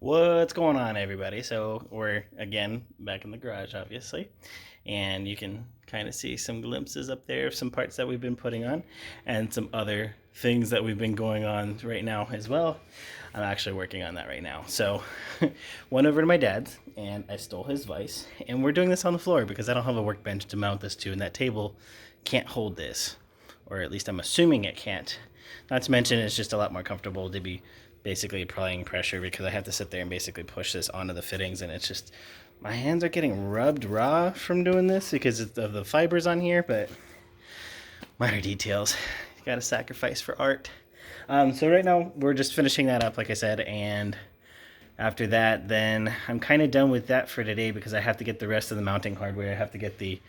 What's going on, everybody? So we're again back in the garage, obviously, and you can kind of see some glimpses up there of some parts that we've been putting on and some other things that we've been going on right now as well. I'm actually working on that right now. So went over to my dad's and I stole his vise, and we're doing this on the floor because I don't have a workbench to mount this to, and that table can't hold this, or at least I'm assuming it can't. Not to mention it's just a lot more comfortable to be basically applying pressure, because I have to sit there and basically push this onto the fittings, and it's just, my hands are getting rubbed raw from doing this because of the fibers on here, but minor details. You gotta sacrifice for art. So right now we're just finishing that up, like I said, and after that, then I'm kind of done with that for today because I have to get the rest of the mounting hardware. I have to get the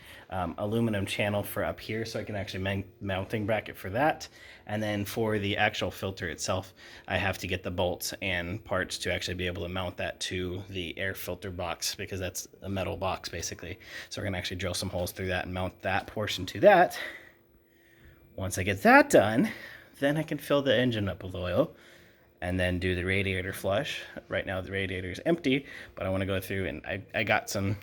aluminum channel for up here so I can actually mounting bracket for that. And then for the actual filter itself, I have to get the bolts and parts to actually be able to mount that to the air filter box, because that's a metal box basically. So we're gonna actually drill some holes through that and mount that portion to that. Once I get that done, then I can fill the engine up with oil and then do the radiator flush. Right now the radiator is empty, but I want to go through and I got some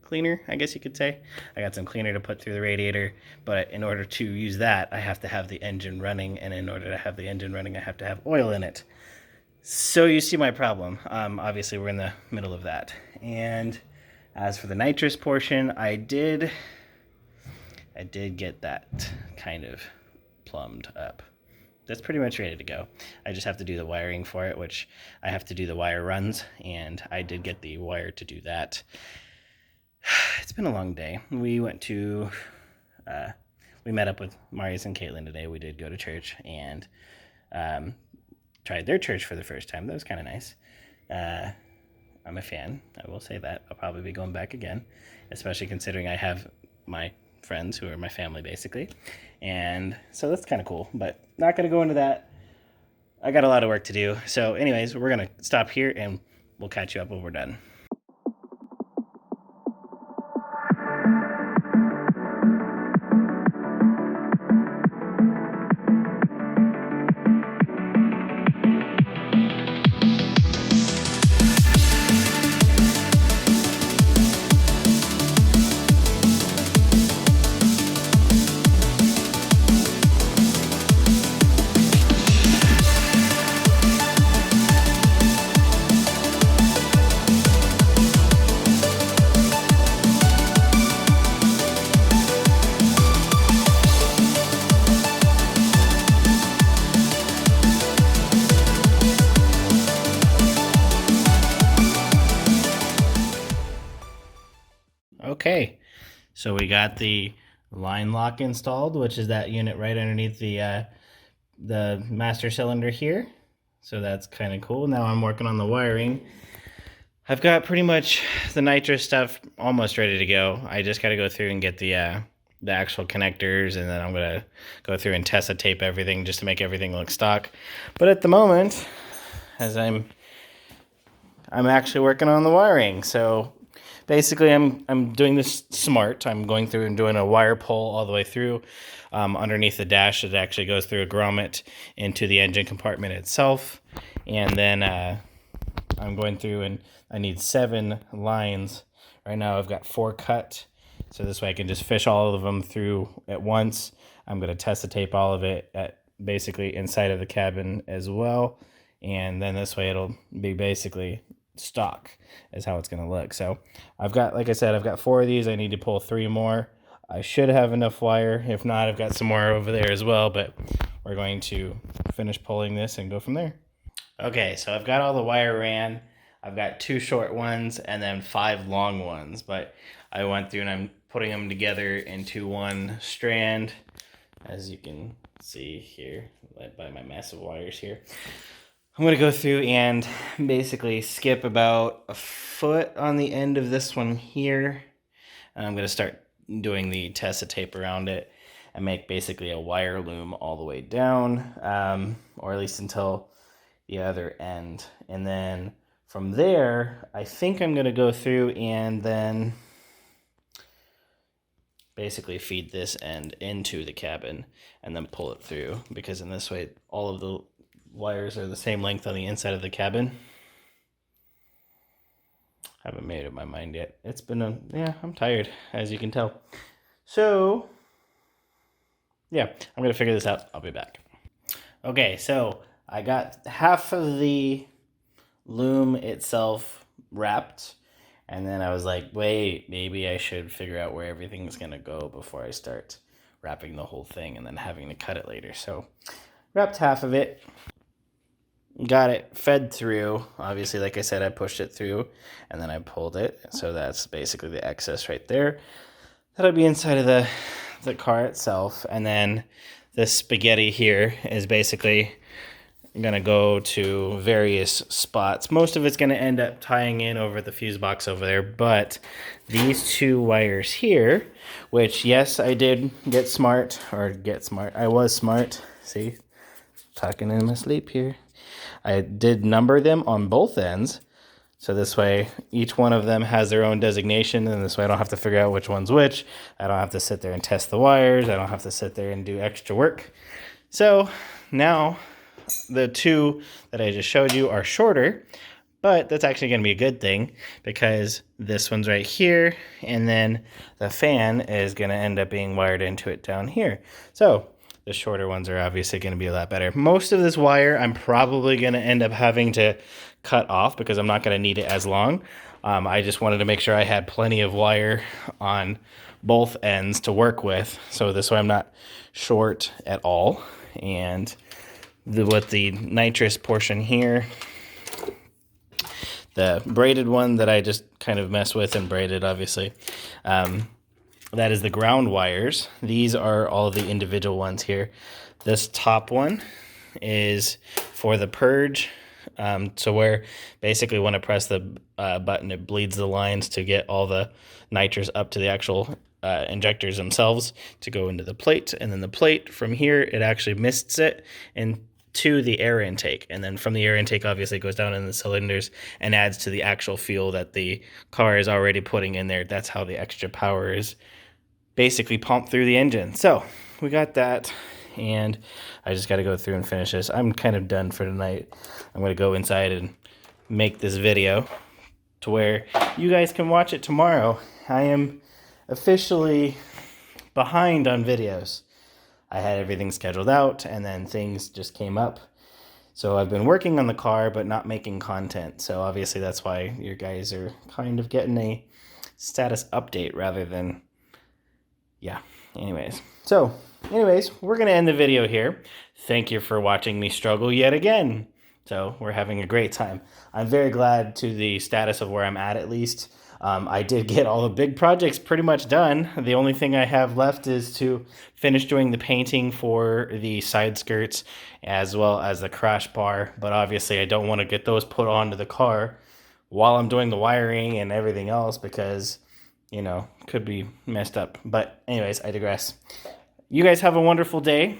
cleaner, I guess you could say. I got some cleaner to put through the radiator, but in order to use that, I have to have the engine running, and in order to have the engine running, I have to have oil in it. So you see my problem. Obviously we're in the middle of that. And as for the nitrous portion, I did get that kind of plumbed up. That's pretty much ready to go. I just have to do the wiring for it, which I have to do the wire runs, and I did get the wire to do that. It's been a long day. We went to, we met up with Marius and Caitlin today. We did go to church and tried their church for the first time. That was kind of nice. I'm a fan, I will say that. I'll probably be going back again, especially considering I have my friends who are my family basically, and so that's kind of cool, but not going to go into that. I got a lot of work to do. So anyways, we're going to stop here and we'll catch you up when we're done. Okay, so we got the line lock installed, which is that unit right underneath the master cylinder here. So that's kind of cool. Now I'm working on the wiring. I've got pretty much the nitrous stuff almost ready to go. I just got to go through and get the actual connectors, and then I'm gonna go through and test tape everything just to make everything look stock. But at the moment, as I'm actually working on the wiring, so basically I'm doing this smart. I'm going through and doing a wire pull all the way through underneath the dash. It actually goes through a grommet into the engine compartment itself, and then I'm going through and I need 7 lines. Right now I've got 4 cut, so this way I can just fish all of them through at once. I'm going to test tape all of it at basically inside of the cabin as well, and then this way it'll be basically stock is how it's going to look. So I've got, like I said, I've got 4 of these. I need to pull 3 more. I should have enough wire. If not, I've got some more over there as well, but we're going to finish pulling this and go from there. Okay, so I've got all the wire ran. I've got 2 short ones and then 5 long ones, but I went through and I'm putting them together into one strand, as you can see here, led by my massive wires here. I'm going to go through and basically skip about a foot on the end of this one here. And I'm going to start doing the test tape around it and make basically a wire loom all the way down, or at least until the other end. And then from there, I think I'm going to go through and then basically feed this end into the cabin and then pull it through, because in this way all of the wires are the same length on the inside of the cabin. Haven't made up my mind yet. It's been yeah, I'm tired, as you can tell. So, yeah, I'm gonna figure this out. I'll be back. Okay, so I got half of the loom itself wrapped, and then I was like, wait, maybe I should figure out where everything's gonna go before I start wrapping the whole thing and then having to cut it later. So, wrapped half of it. Got it fed through. Obviously, like I said, I pushed it through and then I pulled it. So that's basically the excess right there. That'll be inside of the car itself. And then this spaghetti here is basically going to go to various spots. Most of it's going to end up tying in over the fuse box over there. But these two wires here, which, yes, I did get smart. I was smart. See? Talking in my sleep here. I did number them on both ends, so this way each one of them has their own designation, and this way I don't have to figure out which one's which. I don't have to sit there and test the wires. I don't have to sit there and do extra work. So now the two that I just showed you are shorter, but that's actually going to be a good thing because this one's right here, and then the fan is going to end up being wired into it down here. So the shorter ones are obviously going to be a lot better. Most of this wire I'm probably going to end up having to cut off because I'm not going to need it as long. I just wanted to make sure I had plenty of wire on both ends to work with. So this way I'm not short at all. And with the nitrous portion here, the braided one that I just kind of mess with and braided, obviously, that is the ground wires. These are all the individual ones here. This top one is for the purge. So where basically when I press the button, it bleeds the lines to get all the nitrous up to the actual injectors themselves to go into the plate. And then the plate from here, it actually mists it into the air intake. And then from the air intake, obviously, it goes down in the cylinders and adds to the actual fuel that the car is already putting in there. That's how the extra power is basically pumped through the engine. So we got that, and I just got to go through and finish this. I'm kind of done for tonight. I'm going to go inside and make this video to where you guys can watch it tomorrow. I am officially behind on videos. I had everything scheduled out, and then things just came up. So I've been working on the car, but not making content. So obviously that's why you guys are kind of getting a status update rather than, yeah, anyways. So, we're going to end the video here. Thank you for watching me struggle yet again. So, we're having a great time. I'm very glad to the status of where I'm at least. I did get all the big projects pretty much done. The only thing I have left is to finish doing the painting for the side skirts as well as the crash bar. But obviously, I don't want to get those put onto the car while I'm doing the wiring and everything else because, you know, could be messed up. But anyways, I digress. You guys have a wonderful day.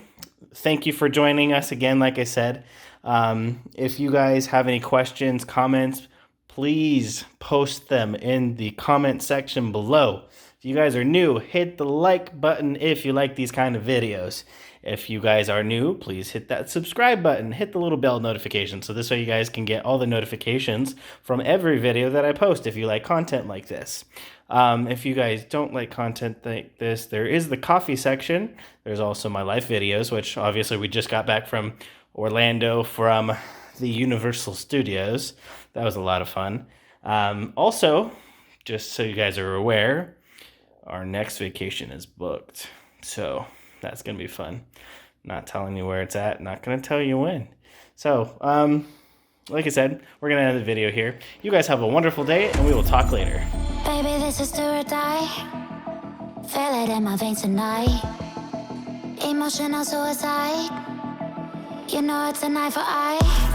Thank you for joining us again, like I said. If you guys have any questions, comments, please post them in the comment section below. If you guys are new, hit the like button if you like these kind of videos. If you guys are new, please hit that subscribe button. Hit the little bell notification so this way you guys can get all the notifications from every video that I post if you like content like this. If you guys don't like content like this, there is the coffee section. There's also my life videos, which obviously we just got back from Orlando from the Universal Studios. That was a lot of fun. Also, just so you guys are aware, our next vacation is booked. So that's going to be fun. Not telling you where it's at. Not going to tell you when. So, like I said, we're going to end the video here. You guys have a wonderful day, and we will talk later. Baby, this is do or die. Feel it in my veins tonight. Emotional suicide. You know it's an eye for eye.